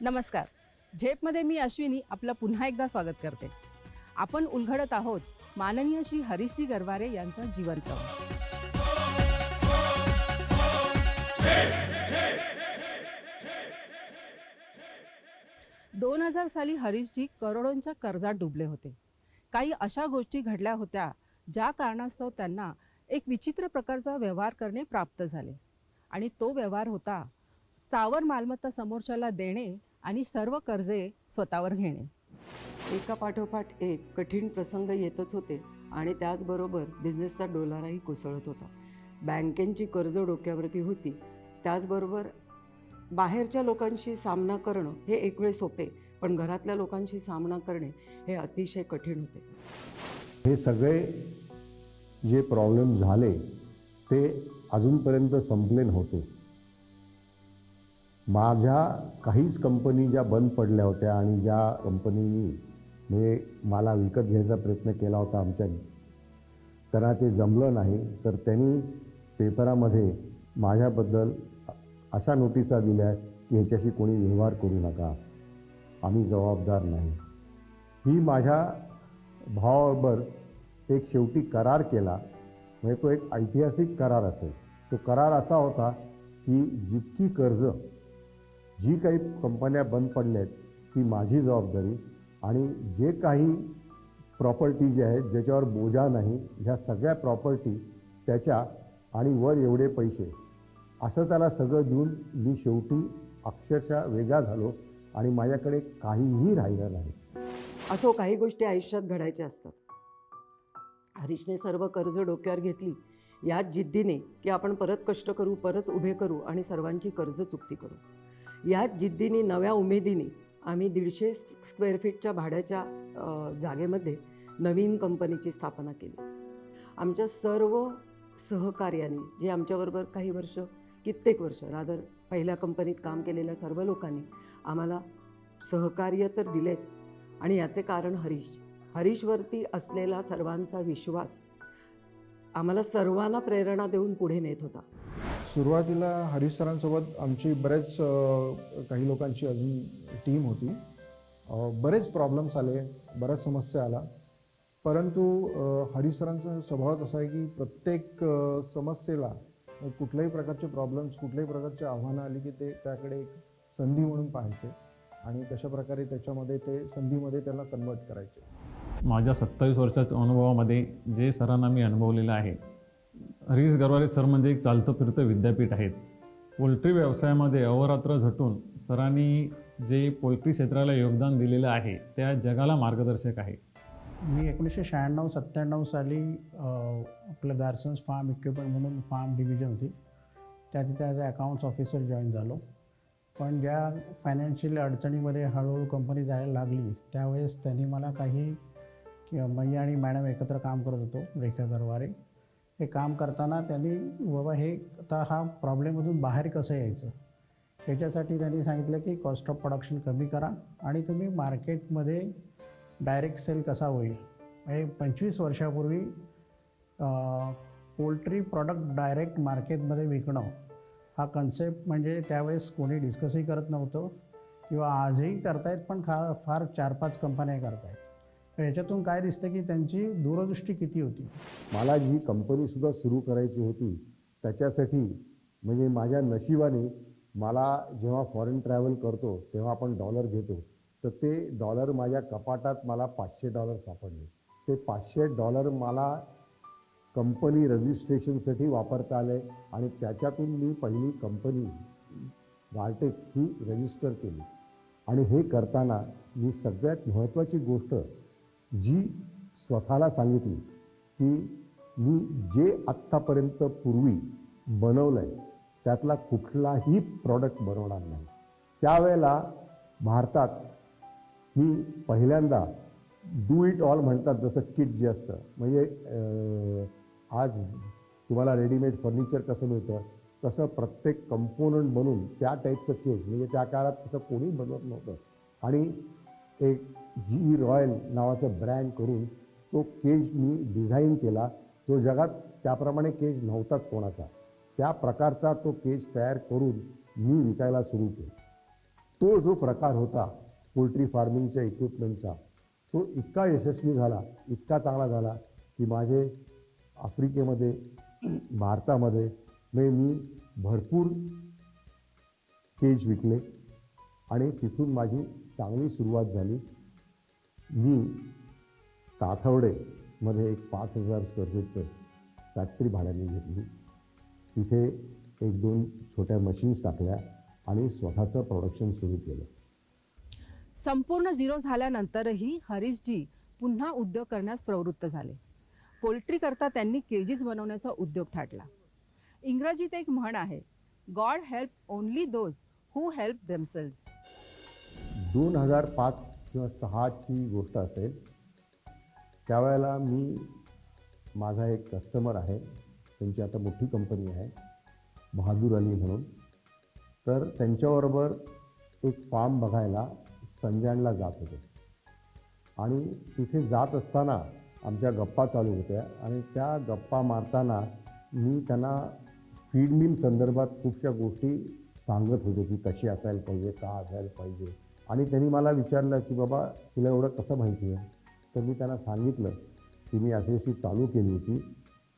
नमस्कार. झेपमध्ये मी अश्विनी आपलं पुन्हा एकदा स्वागत करते. आपण उलगडत आहोत माननीय श्री हरीशजी गरवारे यांचा जीवन प्रवास. दोन 2000 साली हरीशजी करोडोंच्या कर्जात डुबले होते. काही अशा गोष्टी घडल्या होत्या ज्या कारणास्तव त्यांना एक विचित्र प्रकारचा व्यवहार करणे प्राप्त झाले आणि तो व्यवहार होता स्थावर मालमत्ता समोरच्याला देणे आणि सर्व कर्जे स्वतःवर घेणे. एका पाठोपाठ एक कठीण प्रसंग येतच होते आणि त्याचबरोबर बिझनेसचा डोलाराही कोसळत होता. बँकेंची कर्ज डोक्यावरती होती. त्याचबरोबर बाहेरच्या लोकांशी सामना करणं हे एक वेळ सोपे, पण घरातल्या लोकांशी सामना करणे हे अतिशय कठीण होते. हे सगळे जे प्रॉब्लेम झाले ते अजूनपर्यंत संपले नव्हते. माझ्या काहीच कंपनी ज्या बंद पडल्या होत्या आणि ज्या कंपनीनी म्हणजे मला विकत घ्यायचा प्रयत्न केला होता आमच्यानी, त्यांना ते जमलं नाही. तर त्यांनी पेपरामध्ये माझ्याबद्दल अशा नोटिसा दिल्या की ह्याच्याशी कोणी व्यवहार करू नका, आम्ही जबाबदार नाही. ही माझ्या भावाबरोबर एक शेवटी करार केला. म्हणजे तो एक ऐतिहासिक करार असेल. तो करार असा होता की जितकी कर्ज जी काही कंपन्या बंद पडल्या आहेत ती माझी जबाबदारी आणि जे काही प्रॉपर्टी जे आहेत ज्याच्यावर बोजा नाही ह्या सगळ्या प्रॉपर्टी त्याच्या आणि वर एवढे पैसे असं त्याला सगळं देऊन मी शेवटी अक्षरशः वेगळा झालो आणि माझ्याकडे काहीही राहिलं नाही. असो, काही गोष्टी आयुष्यात घडायच्या असतात. हरीशने सर्व कर्ज डोक्यावर घेतली याच जिद्दीने की आपण परत कष्ट करू, परत उभे करू आणि सर्वांची कर्ज चुकती करू. याच जिद्दीने, नव्या उमेदीने आम्ही 150 स्क्वेअर फीटच्या भाड्याच्या जागेमध्ये नवीन कंपनीची स्थापना केली. आमच्या सर्व सहकार्याने, जे आमच्याबरोबर काही वर्ष, कित्येक वर्ष रादर पहिल्या कंपनीत काम केलेल्या सर्व लोकांनी आम्हाला सहकार्य तर दिलेच आणि याचे कारण हरीशवरती असलेला सर्वांचा विश्वास आम्हाला सर्वांना प्रेरणा देऊन पुढे नेत होता. सुरुवातीला हरीश सरांसोबत आमची बरेच काही लोकांची अजून टीम होती. बरेच प्रॉब्लेम्स आले, बऱ्याच समस्या आला, परंतु हरीश सरांचा स्वभावच असा आहे की प्रत्येक समस्येला, कुठल्याही प्रकारचे प्रॉब्लेम्स, कुठल्याही प्रकारचे आव्हानं आली की ते त्याकडे एक संधी म्हणून पाहायचे आणि तशा प्रकारे त्याच्यामध्ये ते संधीमध्ये त्याला कन्वर्ट करायचे. माझ्या 27 वर्षाच्या अनुभवामध्ये जे सरांना मी अनुभवलेलं आहे, हरीश गरवारे सर म्हणजे एक चालतं फिरतं विद्यापीठ आहेत. पोल्ट्री व्यवसायामध्ये अहोरात्र झटून सरांनी जे पोल्ट्री क्षेत्राला योगदान दिलेलं आहे त्या जगाला मार्गदर्शक आहे. मी 1996-97 साली आपलं गार्सन्स फार्म इक्विपमेंट म्हणून फार्म डिव्हिजन होती, त्यात as a accounts officer join झालो. पण ज्या फायनान्शियल अडचणीमध्ये हळूहळू कंपनी जायला लागली त्यावेळेस त्यांनी मला काही, मी आणि मॅडम एकत्र काम करत होतो, रेखा गरवारे. हे काम करताना त्यांनी बाबा हे आता हा प्रॉब्लेममधून बाहेर कसं यायचं याच्यासाठी त्यांनी सांगितलं की कॉस्ट ऑफ प्रोडक्शन कमी करा आणि तुम्ही मार्केटमध्ये डायरेक्ट सेल कसा होईल. हे 25 वर्षापूर्वी पोल्ट्री प्रॉडक्ट डायरेक्ट मार्केटमध्ये विकणं हा कन्सेप्ट म्हणजे त्यावेळेस कोणी डिस्कसही करत नव्हतं किंवा आजही करतायत, पण फार 4-5 कंपन्या करतायत. याच्यातून काय दिसतं की त्यांची दूरदृष्टी किती होती. मला जी कंपनीसुद्धा सुरू करायची होती त्याच्यासाठी म्हणजे माझ्या नशिबाने मला जेव्हा फॉरेन ट्रॅव्हल करतो तेव्हा आपण डॉलर घेतो, तर ते डॉलर माझ्या कपाटात मला $500 सापडले. ते $500 मला कंपनी रजिस्ट्रेशनसाठी वापरता आले आणि त्याच्यातून मी पहिली कंपनी गार्टेक ही रजिस्टर केली. आणि हे करताना मी सगळ्यात महत्त्वाची गोष्ट जी स्वतःला सांगितली की मी जे आत्तापर्यंत पूर्वी बनवलं आहे त्यातला कुठलाही प्रॉडक्ट बनवणार नाही. त्यावेळेला भारतात मी पहिल्यांदा डू इट ऑल म्हणतात, जसं किट जे असतं, म्हणजे आज तुम्हाला रेडीमेड फर्निचर कसं मिळतं तसं प्रत्येक कंपोनंट बनवून त्या टाईपचं केज, म्हणजे त्या काळात तसं कोणी बनवत नव्हतं. आणि एक जी रॉयल नावाचं ब्रँड करून तो केज मी डिझाईन केला, जो जगात त्याप्रमाणे केज नव्हताच कोणाचा. त्या प्रकारचा तो केज तयार करून मी विकायला सुरू केलं. तो जो प्रकार होता पोल्ट्री फार्मिंगच्या इक्विपमेंटचा, तो इतका यशस्वी झाला, इतका चांगला झाला की माझे आफ्रिकेमध्ये, भारतामध्ये मी भरपूर केज विकले आणि तिथून माझी चांगली सुरुवात झाली. मी ताथवडेमध्ये एक 5,000 स्क्वेअर फीटचं फॅक्टरी भाड्याने घेतली. तिथे 1-2 छोट्या मशीन्स टाकल्या आणि स्वतःचं प्रोडक्शन सुरू केलं. संपूर्ण झिरो झाल्यानंतरही हरीशजी पुन्हा उद्योग करण्यास प्रवृत्त झाले. पोल्ट्रीकरता त्यांनी केजीस बनवण्याचा उद्योग थाटला. इंग्रजीत एक म्हण आहे, God help only those who help themselves. 2005 किंवा 6ची गोष्ट असेल. त्यावेळेला मी, माझा एक कस्टमर आहे, त्यांची आता मोठी कंपनी आहे बहादूर अली म्हणून, तर त्यांच्याबरोबर एक फार्म बघायला संजाणला जात होतो. आणि तिथे जात असताना आमच्या गप्पा चालू होत्या आणि त्या गप्पा मारताना मी त्यांना फीड मिल संदर्भात खूपशा गोष्टी सांगत होतो की कशी असायला पाहिजे, का असायला पाहिजे. आणि त्यांनी मला विचारलं की बाबा तुला एवढं कसं माहिती आहे. तर मी त्यांना सांगितलं की मी अशी चालू केली होती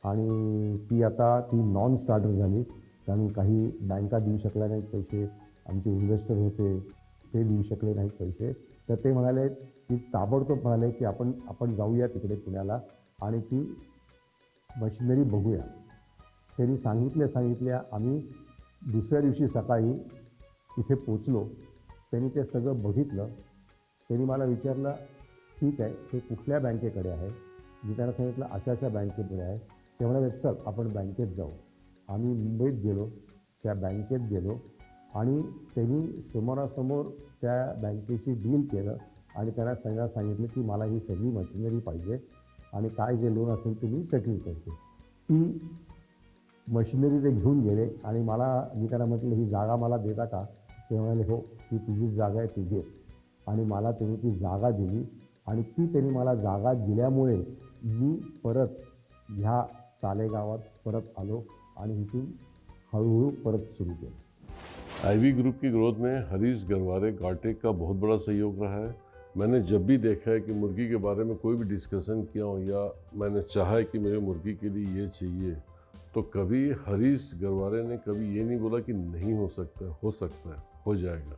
आणि ती नॉन स्टार्टर झाली, कारण काही बँका देऊ शकल्या नाहीत पैसे, आमचे इन्व्हेस्टर होते ते देऊ शकले नाहीत पैसे. तर ते म्हणाले की ताबडतोब म्हणाले की आपण जाऊया तिकडे पुण्याला आणि ती मशिनरी बघूया. त्यांनी सांगितल्या आम्ही दुसऱ्या दिवशी सकाळी इथे पोचलो. त्यांनी ते सगळं बघितलं. त्यांनी मला विचारलं ठीक आहे, हे कुठल्या बँकेकडे आहे. मी त्यांना सांगितलं अशा बँकेकडे आहे. ते म्हणाले चल आपण बँकेत जाऊ. आम्ही मुंबईत गेलो, त्या बँकेत गेलो आणि त्यांनी समोरासमोर त्या बँकेशी डील केलं आणि त्यांना सांगितलं की मला ही सगळी मशिनरी पाहिजे आणि काय जे लोन असेल ते मी सेटल करतो. ती मशिनरी ते घेऊन गेले आणि मी त्यांना म्हटलं ही जागा मला देता का. ते म्हणाले हो, ही तुझी जागा आहे, ती घे. आणि मला त्यांनी ती जागा दिली आणि त्यांनी मला जागा दिल्यामुळे मी परत ह्या चालेगावात परत आलो आणि इथून हळूहळू परत सुरू केलं. आईवी ग्रुप की ग्रोथ में हरीश गरवारे गार्टेक का बहुत बड़ा सहयोग रहा है. मैंने जब भी देखा है कि मुर्गी के बारे में कोई भी डिस्कशन किया हो या मैंने चाहा है कि मेरे मुर्गी के लिए ये चाहिए, तो कभी हरीश गरवारे ने कभी ये नहीं बोला कि नहीं हो सकता है, हो जाएगा.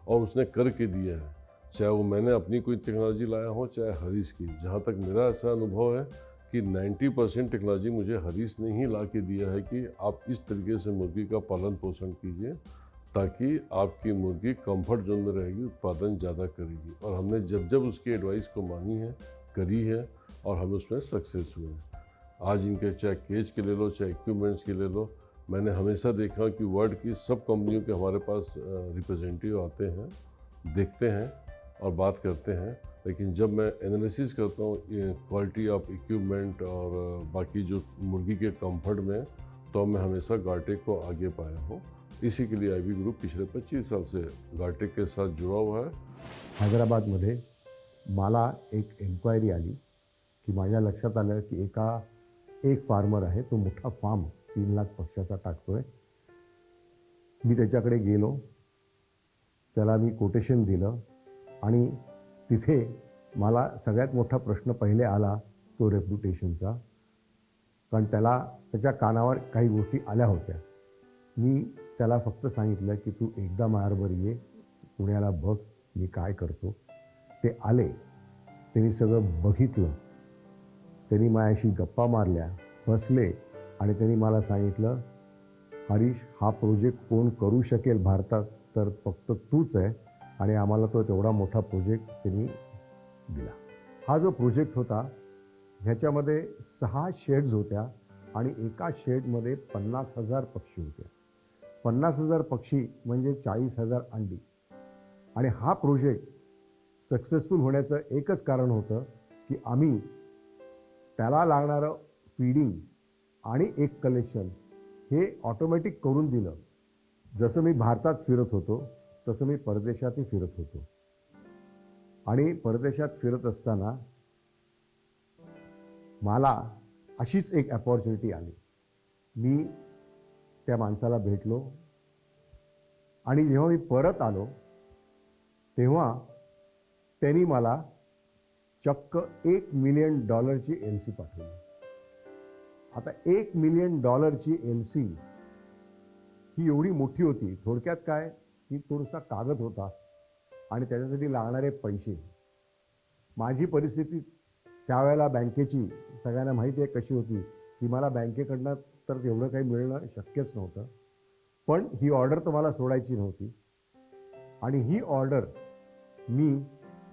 और उसने करके दिया है, चाहे वो मैंने अपनी कोई टेक्नोलॉजी लाया हो चाहे हरीश की. जहाँ तक मेरा ऐसा अनुभव है कि 90% टेक्नोलॉजी मुझे हरीश ने ही ला के दिया है कि आप इस तरीके से मुर्गी का पालन पोषण कीजिए ताकि आपकी मुर्गी कंफर्ट जोन में रहेगी, उत्पादन ज़्यादा करेगी. और हमने जब उसकी एडवाइस को मानी है, करी है और हम उसमें सक्सेस हुए हैं. आज इनके चाहे केज के ले लो चाहे इक्विपमेंट्स के ले लो, मैंने हमेशा देखा कि वर्ल्ड की सब कंपनियों के हमारे पास रिप्रेजेंटेटिव आते हैं, देखते हैं और बात करते हैं. लेकिन जब मैं एनालिसिस करता हूँ क्वालिटी ऑफ इक्विपमेंट और बाकी जो मुर्गी के कंफर्ट में, तो मैं हमेशा गार्टेक को आगे पाया हूँ. इसी के लिए आईवी ग्रुप पिछले 25 साल से गार्टेक के साथ जुड़ा हुआ है. हैदराबादमध्ये मला एक एन्क्वायरी आली की माझ्या लक्षात आलं की एक फार्मर आहे, तो मोठा फार्म 3 लाख पक्ष्याचा टाकतोय. मी त्याच्याकडे गेलो, त्याला मी कोटेशन दिलं आणि तिथे मला सगळ्यात मोठा प्रश्न पहिले आला तो रेप्युटेशनचा, कारण त्याच्या कानावर काही गोष्टी आल्या होत्या. मी त्याला फक्त सांगितलं की तू एकदा माझ्याबरोबर ये, पुण्याला बघ मी काय करतो. ते आले, त्यांनी सगळं बघितलं, त्यांनी माझ्याशी गप्पा मारल्या बसले आणि त्यांनी मला सांगितलं, हरीश, हा प्रोजेक्ट कोण करू शकेल भारतात तर फक्त तूच आहे, आणि आम्हाला तो तेवढा मोठा प्रोजेक्ट त्यांनी दिला. हा जो प्रोजेक्ट होता ह्याच्यामध्ये 6 शेड्स होत्या आणि एका शेडमध्ये 50,000 पक्षी होते. 50,000 पक्षी म्हणजे 40,000 अंडी. आणि हा प्रोजेक्ट सक्सेसफुल होण्याचं एकच कारण होतं की आम्ही त्याला लागणारं फीडिंग आणि एक कलेक्शन हे ऑटोमॅटिक करून दिलं. जसं मी भारतात फिरत होतो तसं मी परदेशातही फिरत होतो. आणि परदेशात फिरत असताना मला अशीच एक अपॉर्च्युनिटी आली. मी त्या माणसाला भेटलो आणि जेव्हा मी परत आलो तेव्हा त्यांनी मला चक्क $1 मिलियन LC पाठवली. आता $1 मिलियन LC ही एवढी मोठी होती. थोडक्यात काय, की थोडासा कागद होता आणि त्याच्यासाठी लागणारे पैसे. माझी परिस्थिती त्यावेळेला बँकेची सगळ्यांना माहिती आहे कशी होती, की मला बँकेकडनं तर एवढं काही मिळणं शक्यच नव्हतं. पण ही ऑर्डर तर मला सोडायची नव्हती आणि ही ऑर्डर मी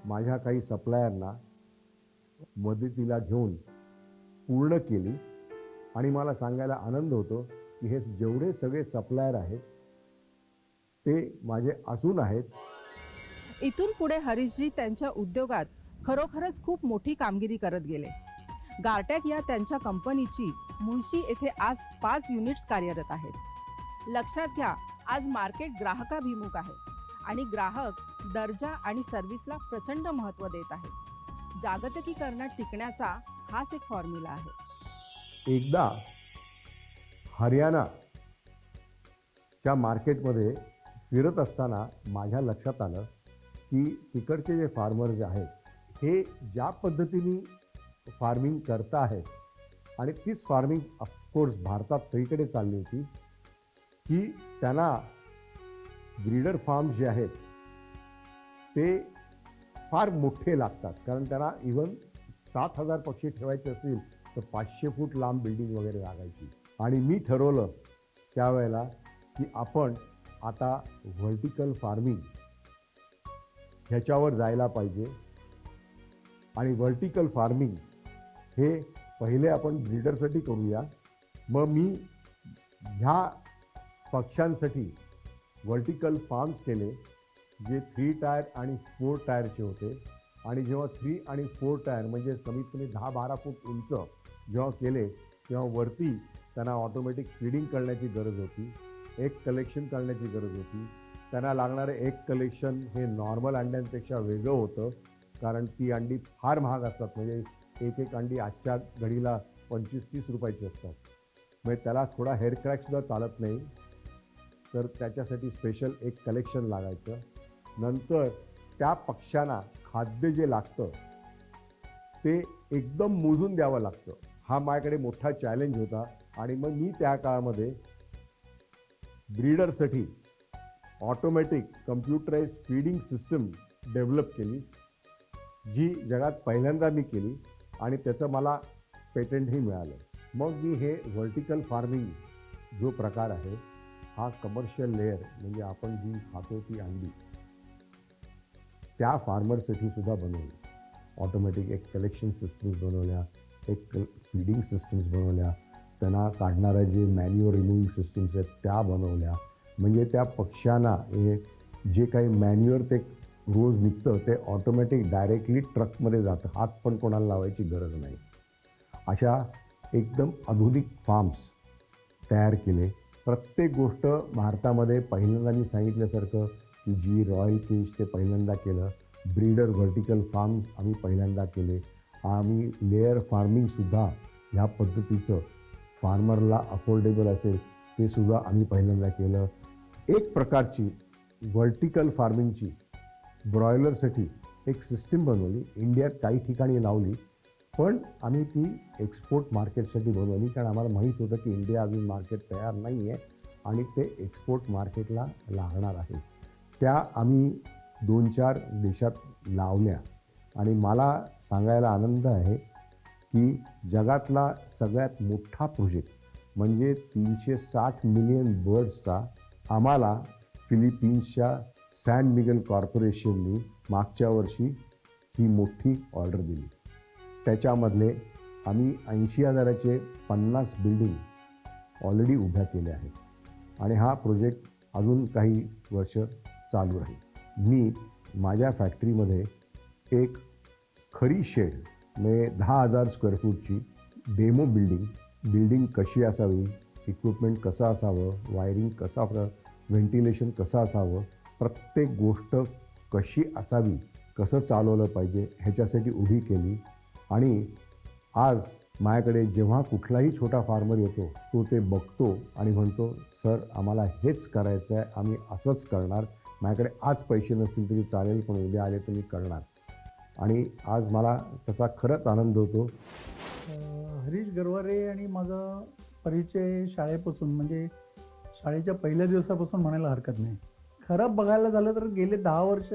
माझ्या काही सप्लायरना मदतीला घेऊन पूर्ण केली. आणि मला सांगायला आनंद होतो की हे जेवढे सगळे सप्लायर आहेत ते माझे असून आहेत. इथून पुढे हरीशजी त्यांच्या उद्योगात खरोखरच खूप मोठी कामगिरी करत गेले. गारटेक या त्यांच्या कंपनीची मुळशी येथे आज 5 युनिट्स कार्यरत आहेत. लक्षात घ्या, आज मार्केट ग्राहकाभिमुख आहे आणि ग्राहक दर्जा आणि सर्व्हिसला प्रचंड महत्त्व देत आहेत. जागतिकीकरणात टिकण्याचा हाच एक फॉर्म्युला आहे. एकदा हरियाणाच्या मार्केटमध्ये फिरत असताना माझ्या लक्षात आलं की तिकडचे जे फार्मर्स आहेत हे ज्या पद्धतीने फार्मिंग करता आहेत, आणि तीच फार्मिंग ऑफकोर्स भारतात सगळीकडे चालली होती, की त्यांना ब्रीडर फार्म्स जे आहेत ते फार मोठे लागतात. कारण त्यांना इव्हन 7,000 पक्षी ठेवायचे असतील तर 500 फूट लांब बिल्डिंग वगैरे लागायची. आणि मी ठरवलं त्यावेळेला की आपण आता व्हर्टिकल फार्मिंग ह्याच्यावर जायला पाहिजे. आणि व्हर्टिकल फार्मिंग हे पहिले आपण ब्रीडरसाठी करूया. मग मी ह्या पक्ष्यांसाठी व्हर्टिकल फार्म्स केले जे 3 टायर आणि 4 टायरचे होते. आणि जेव्हा 3 आणि 4 टायर म्हणजे कमीत कमी 10-12 फूट उंच जेव्हा केले तेव्हा वरती त्यांना ऑटोमॅटिक फीडिंग करण्याची गरज होती, एक कलेक्शन करण्याची गरज होती. त्यांना लागणारे एक कलेक्शन हे नॉर्मल अंड्यांपेक्षा वेगळं होतं, कारण ती अंडी फार महाग असतात. म्हणजे एक अंडी आजच्या घडीला 25-30 रुपयाची असतात. म्हणजे त्याला थोडा हेअर क्रॅकसुद्धा चालत नाही, तर त्याच्यासाठी स्पेशल एक कलेक्शन लागायचं. नंतर त्या पक्ष्यांना खाद्य जे लागतं ते एकदम मोजून द्यावं लागतं. हा माझ्याकडे मोठा चॅलेंज होता. आणि मग मी त्या काळामध्ये ब्रीडरसाठी automatic computerised feeding system develop केली, जी जगात पहिल्यांदा मी केली आणि त्याचं मला पेटंटही मिळालं. मग मी हे व्हर्टिकल फार्मिंग जो प्रकार आहे हा कमर्शियल लेअर म्हणजे आपण जी खातो ती अंडी त्या फार्मरसाठी सुद्धा बनवली. ऑटोमॅटिक एक कलेक्शन सिस्टम्स बनवल्या, एक फीडिंग सिस्टम्स बनवल्या, त्यांना काढणाऱ्या जे मॅन्युअर रिमूव्हिंग सिस्टम्स आहेत त्या बनवल्या. म्हणजे त्या पक्ष्यांना हे जे काही मॅन्युअर ते रोज निघतं ते ऑटोमॅटिक डायरेक्टली ट्रकमध्ये जातं, हात पण कोणाला लावायची गरज नाही. अशा एकदम आधुनिक फार्म्स तयार केले. प्रत्येक गोष्ट भारतामध्ये पहिल्यांदा मी सांगितल्यासारखं की जी रॉयल केज ते पहिल्यांदा केलं, ब्रीडर व्हर्टिकल फार्म्स आम्ही पहिल्यांदा केले, आम्ही लेअर फार्मिंगसुद्धा ह्या पद्धतीचं फार्मरला अफोर्डेबल असेल ते सुद्धा आम्ही पहिल्यांदा केलं. एक प्रकारची व्हर्टिकल फार्मिंगची ब्रॉयलरसाठी एक सिस्टीम बनवली, इंडियात काही ठिकाणी लावली, पण आम्ही ती एक्सपोर्ट मार्केटसाठी बनवली. कारण आम्हाला माहीत होतं की इंडिया अजून मार्केट तयार नाही आहे आणि ते एक्सपोर्ट मार्केटला लागणार आहे. त्या आम्ही 2-4 देशात लावल्या. आणि मला सांगायला आनंद आहे की जगातला सगळ्यात मोठा प्रोजेक्ट म्हणजे 360 मिलियन बर्ड्सचा आम्हाला फिलिपिन्सच्या सॅन मिगेल कॉर्पोरेशननी मागच्या वर्षी ही मोठी ऑर्डर दिली. त्याच्यामधले आम्ही 80,000चे 50 बिल्डिंग ऑलरेडी उभ्या केल्या आहेत आणि हा प्रोजेक्ट अजून काही वर्ष चालू राहील. मी माझ्या फॅक्टरीमध्ये एक खरी शेड म्हणजे 10,000 स्क्वेअर फूटची डेमो बिल्डिंग कशी असावी, इक्विपमेंट कसं असावं, वायरिंग कसं, व्हेंटिलेशन कसं असावं, प्रत्येक गोष्ट कशी असावी, कसं चालवलं पाहिजे ह्याच्यासाठी उभी केली. आणि आज माझ्याकडे जेव्हा कुठलाही छोटा फार्मर येतो तो ते बघतो आणि म्हणतो, सर आम्हाला हेच करायचं आहे, आम्ही असंच करणार, माझ्याकडे आज पैसे नसतील तरी चालेल पण उद्या आले तर मी करणार. आणि आज मला त्याचा खरंच आनंद होतो. हरीश गरवारे आणि माझा परिचय शाळेपासून, म्हणजे शाळेच्या पहिल्या दिवसापासून म्हणायला हरकत नाही. खरं बघायला झालं तर गेले 10 वर्ष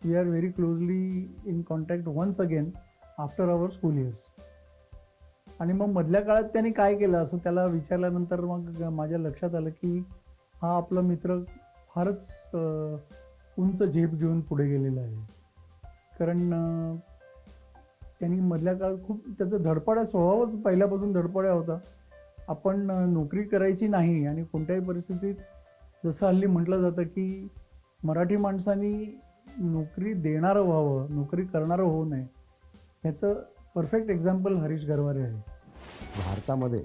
we are very closely in contact once again after our school years. आणि मग मधल्या काळात त्याने काय केलं असं त्याला विचारल्यानंतर मग माझ्या लक्षात आलं की हा आपला मित्र फारच उंच झेप घेऊन पुढे गेलेला आहे. कारण त्यांनी मधल्या काळात खूप त्याचं धडपड्या स्वभावच पहिल्यापासून धडपड्या होता. आपण नोकरी करायची नाही आणि कोणत्याही परिस्थितीत, जसं हल्ली म्हटलं जातं की मराठी माणसांनी नोकरी देणारं व्हावं, नोकरी करणारं होऊ नये, ह्याचं परफेक्ट एक्झाम्पल हरीश गरवारे आहे. भारतामध्ये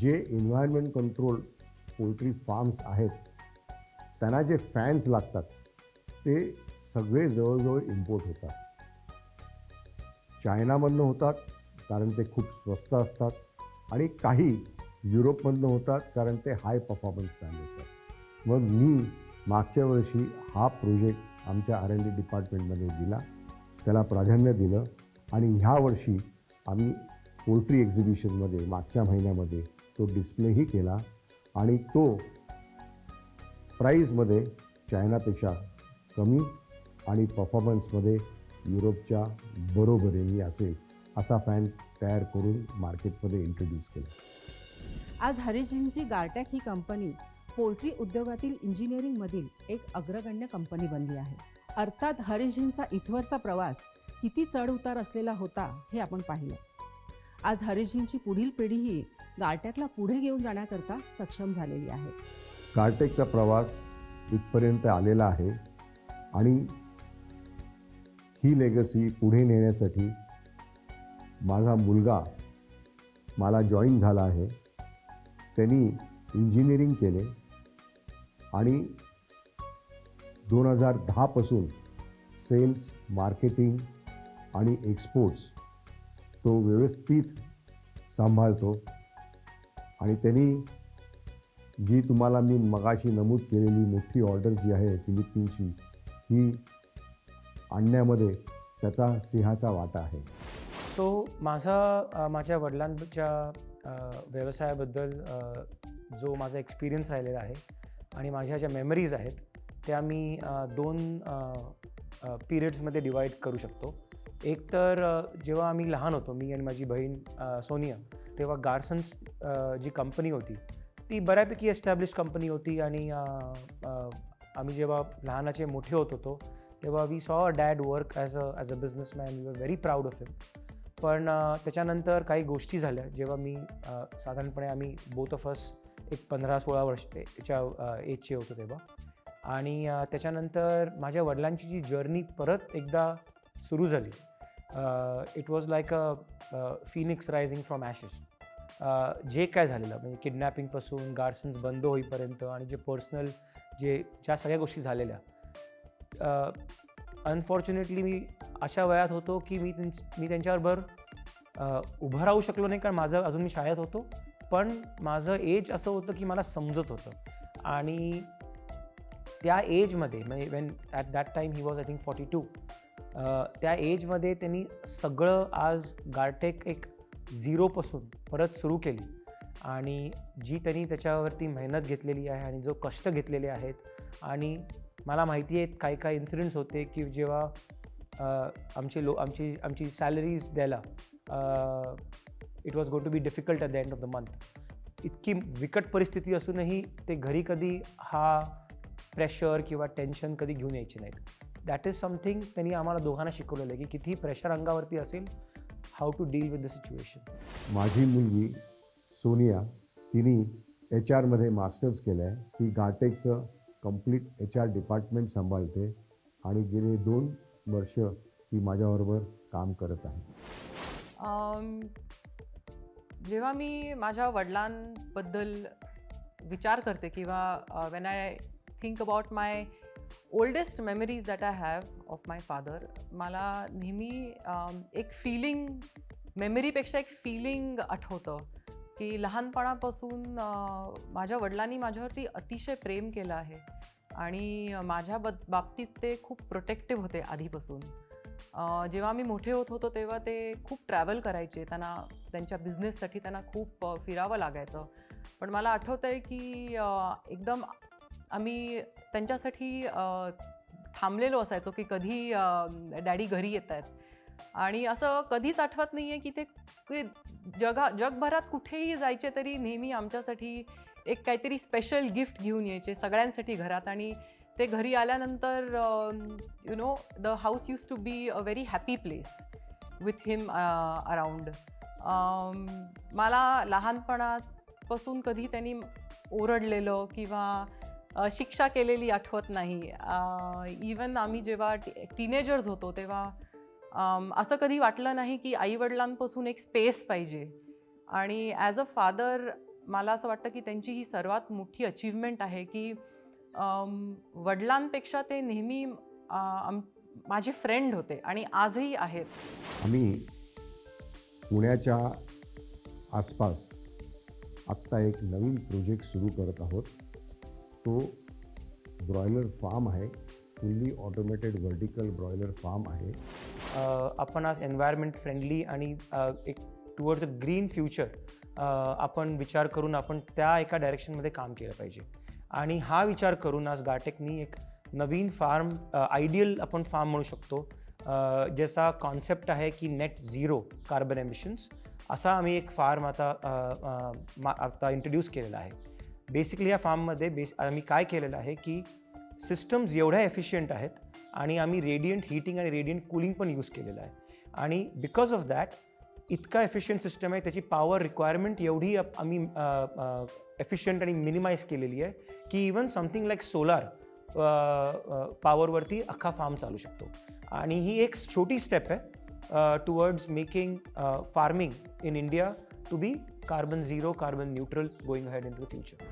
जे एन्व्हायरमेंट कंट्रोल पोल्ट्री फार्म्स आहेत त्यांना जे फॅन्स लागतात ते सगळे जवळजवळ इम्पोर्ट होतात. चायनामधनं होतात कारण ते खूप स्वस्त असतात आणि काही युरोपमधनं होतात कारण ते हाय परफॉर्मन्स फॅन असतात. मग मी मागच्या वर्षी हा प्रोजेक्ट आमच्या R&D डिपार्टमेंटमध्ये दिला, त्याला प्राधान्य दिलं आणि ह्या वर्षी आम्ही पोल्ट्री एक्झिबिशनमध्ये मागच्या महिन्यामध्ये तो डिस्प्लेही केला आणि तो प्राईजमध्ये चायनापेक्षा कमी आणि परफॉर्मन्समध्ये युरोपच्या बरोबरीने असेल असा फॅन तयार करून मार्केटमध्ये इंट्रोड्यूस केला. आज हरीशजींची गारटॅक ही कंपनी पोल्ट्री उद्योगातील इंजिनिअरिंगमधील एक अग्रगण्य कंपनी बनली आहे. अर्थात हरीशजींचा इथवरचा प्रवास किती चढ उतार असलेला होता हे आपण पाहिलं. आज हरीशजींची पुढील पिढीही गारटॅकला पुढे घेऊन जाण्याकरता सक्षम झालेली आहे. गारटेकचा प्रवास इथपर्यंत आलेला आहे आणि ही लेगसी पुढे नेण्यासाठी माझा मुलगा मला जॉईन झाला आहे. त्यांनी इंजिनिअरिंग केले आणि 2010 पासून सेल्स, मार्केटिंग आणि एक्सपोर्ट्स तो व्यवस्थित सांभाळतो. आणि त्यांनी जी तुम्हाला मी मगाशी नमूद केलेली मोठी ऑर्डर जी आहे फिलिपिन्सची, ही आणण्यामध्ये त्याचा सिंहाचा वाटा आहे. सो माझ्या वडिलांच्या व्यवसायाबद्दल जो माझा एक्सपिरियन्स राहिलेला आहे आणि माझ्या ज्या मेमरीज आहेत त्या मी 2 पिरियड्समध्ये डिवाईड करू शकतो. एक तर जेव्हा आम्ही लहान होतो, मी आणि माझी बहीण सोनिया, तेव्हा गार्सन्स जी कंपनी होती ती बऱ्यापैकी एस्टॅब्लिश कंपनी होती आणि आम्ही जेव्हा लहानाचे मोठे होत होतो तेव्हा we saw a dad work as a businessman. We were very proud of him. पण त्याच्यानंतर काही गोष्टी झाल्या जेव्हा मी साधारणपणे आम्ही बोथ ऑफ अस एक 15-16 वर्षाच्या एजचे होतो तेव्हा. आणि त्याच्यानंतर माझ्या वडिलांची जी जर्नी परत एकदा सुरू झाली. It was like a Phoenix rising from Ashes. जे काय झालेलं म्हणजे किडनॅपिंगपासून गार्सन्स बंद होईपर्यंत आणि जे पर्सनल ज्या सगळ्या गोष्टी झालेल्या, अनफॉर्च्युनेटली मी अशा वयात होतो की मी त्यांच्याबरोबर उभं राहू शकलो नाही कारण अजून मी शाळेत होतो. पण माझं एज असं होतं की मला समजत होतं. आणि त्या एजमध्ये म्हणजे Wien at that time he was I think 42, त्या एजमध्ये त्यांनी सगळं आज गारटेक एक 0पासून परत सुरू केली. आणि जी त्यांनी त्याच्यावरती मेहनत घेतलेली आहे आणि जो कष्ट घेतलेले आहेत. आणि मला माहिती आहे काही इन्सिडेंट्स होते की जेव्हा आमची सॅलरीज द्यायला it was going to be difficult at the end of the month. इतकी विकट परिस्थिती असूनही ते घरी कधी हा प्रेशर किंवा टेन्शन कधी घेऊन यायचे नाहीत. दॅट इज समथिंग त्यांनी आम्हाला दोघांना शिकवलेलं आहे की कितीही प्रेशर अंगावरती असेल, how to deal with the situation. माझी मुलगी सोनिया तिने HR मध्ये मास्टर्स केलं आहे. ती गाटेकचं कंप्लीट HR डिपार्टमेंट सांभाळते आणि गेले 2 वर्ष ती माझ्याबरोबर काम करत आहे. जेव्हा मी माझ्या वडिलांबद्दल विचार करते किंवा when I think about my oldest memories that I have of my father, मला नेहमी एक फिलिंग, मेमरीपेक्षा एक फिलिंग आठवतं की लहानपणापासून माझ्या वडिलांनी माझ्यावरती अतिशय प्रेम केलं आहे आणि माझ्या बाबतीत ते खूप प्रोटेक्टिव्ह होते आधीपासून. जेव्हा मी मोठे होत होतो तेव्हा ते खूप ट्रॅव्हल करायचे. त्यांच्या बिझनेससाठी त्यांना खूप फिरावं लागायचं. पण मला आठवतं आहे की एकदम आम्ही त्यांच्यासाठी थांबलेलो असायचो की कधी डॅडी घरी येत आहेत. आणि असं कधीच आठवत नाही आहे की ते जगभरात कुठेही जायचे तरी नेहमी आमच्यासाठी एक काहीतरी स्पेशल गिफ्ट घेऊन यायचे सगळ्यांसाठी घरात. आणि ते घरी आल्यानंतर you know the house used to be a very happy place with him around. मला लहानपणापासून कधी त्यांनी ओरडलेलं किंवा शिक्षा केलेली आठवत नाही. इवन आम्ही जेव्हा टीनेजर्स होतो तेव्हा असं कधी वाटलं नाही की आईवडिलांपासून एक स्पेस पाहिजे. आणि ॲज अ फादर मला असं वाटतं की त्यांची ही सर्वात मोठी अचीवमेंट आहे की वडिलांपेक्षा ते नेहमी माझे फ्रेंड होते आणि आजही आहेत. आम्ही पुण्याच्या आसपास आत्ता एक नवीन प्रोजेक्ट सुरू करत आहोत. तो ब्रॉयलर फार्म आहे, fully automated vertical broiler farm आहे. आपण आज एन्व्हायरमेंट फ्रेंडली आणि एक टुवर्ड्स अ ग्रीन फ्युचर आपण विचार करून आपण त्या एका डायरेक्शनमध्ये काम केलं पाहिजे. आणि हा विचार करून आज गाटेकनी एक नवीन फार्म, आयडियल आपण फार्म म्हणू शकतो, ज्याचा कॉन्सेप्ट आहे की नेट झिरो कार्बन एमिशन्स, असा आम्ही एक फार्म आता इंट्रोड्यूस केलेला आहे. बेसिकली या फार्ममध्ये आम्ही काय केलेलं आहे की सिस्टम्स एवढ्या एफिशियंट आहेत आणि आम्ही रेडियंट हीटिंग आणि रेडियंट कूलिंग पण यूज केलेलं आहे. आणि बिकॉज ऑफ दॅट इतका एफिशियंट सिस्टम आहे, त्याची पॉवर रिक्वायरमेंट एवढी आम्ही एफिशियंट आणि मिनिमाइज केलेली आहे की इवन समथिंग लाईक सोलार पॉवरवरती अख्खा फार्म चालू शकतो. आणि ही एक छोटी स्टेप आहे towards making farming in India to be carbon zero, carbon neutral going ahead in the future.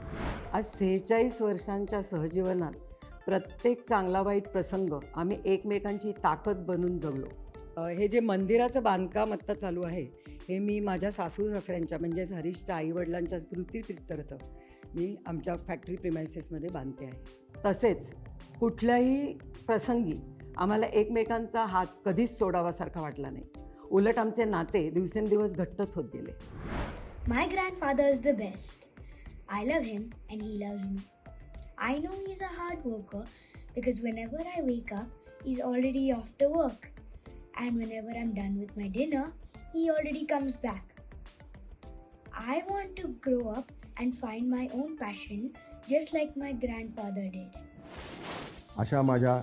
आज 46 वर्षांच्या सहजीवनात प्रत्येक चांगला वाईट प्रसंग आम्ही एकमेकांची ताकद बनून जगलो. हे जे मंदिराचं बांधकाम आत्ता चालू आहे हे मी माझ्या सासू सासऱ्यांच्या म्हणजेच हरीशच्या आईवडिलांच्या स्मृतीप्रित्यर्थ मी आमच्या फॅक्टरी प्रिमायसेसमध्ये बांधते आहे. तसेच कुठल्याही प्रसंगी आम्हाला एकमेकांचा हात कधीच सोडावासारखा वाटला नाही. उलट आमचे नाते दिवसेंदिवस घट्टच होत गेले. My grandfather is the best. I love him and he loves me. I know he's a hard worker because whenever I wake up, he's already off to work. And whenever I'm done with my dinner, he already comes back. I want to grow up and find my own passion just like my grandfather did. अशा माझ्या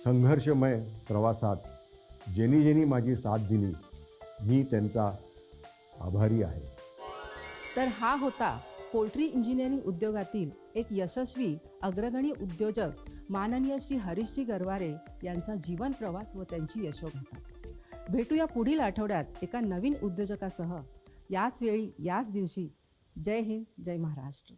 संघर्षमय प्रवासात ज्यांनी माझी साथ दिली, मी त्यांचा आभारी आहे. तर हा होता पोल्ट्री इंजिनिअरिंग उद्योगातील एक यशस्वी अग्रगणी उद्योजक माननीय श्री हरीशजी गरवारे यांचा जीवन प्रवास व त्यांची यशोगाथा. भेटूया पुढील आठवड्यात एका नवीन उद्योजकासह, याच वेळी याच दिवशी. जय हिंद, जय महाराष्ट्र.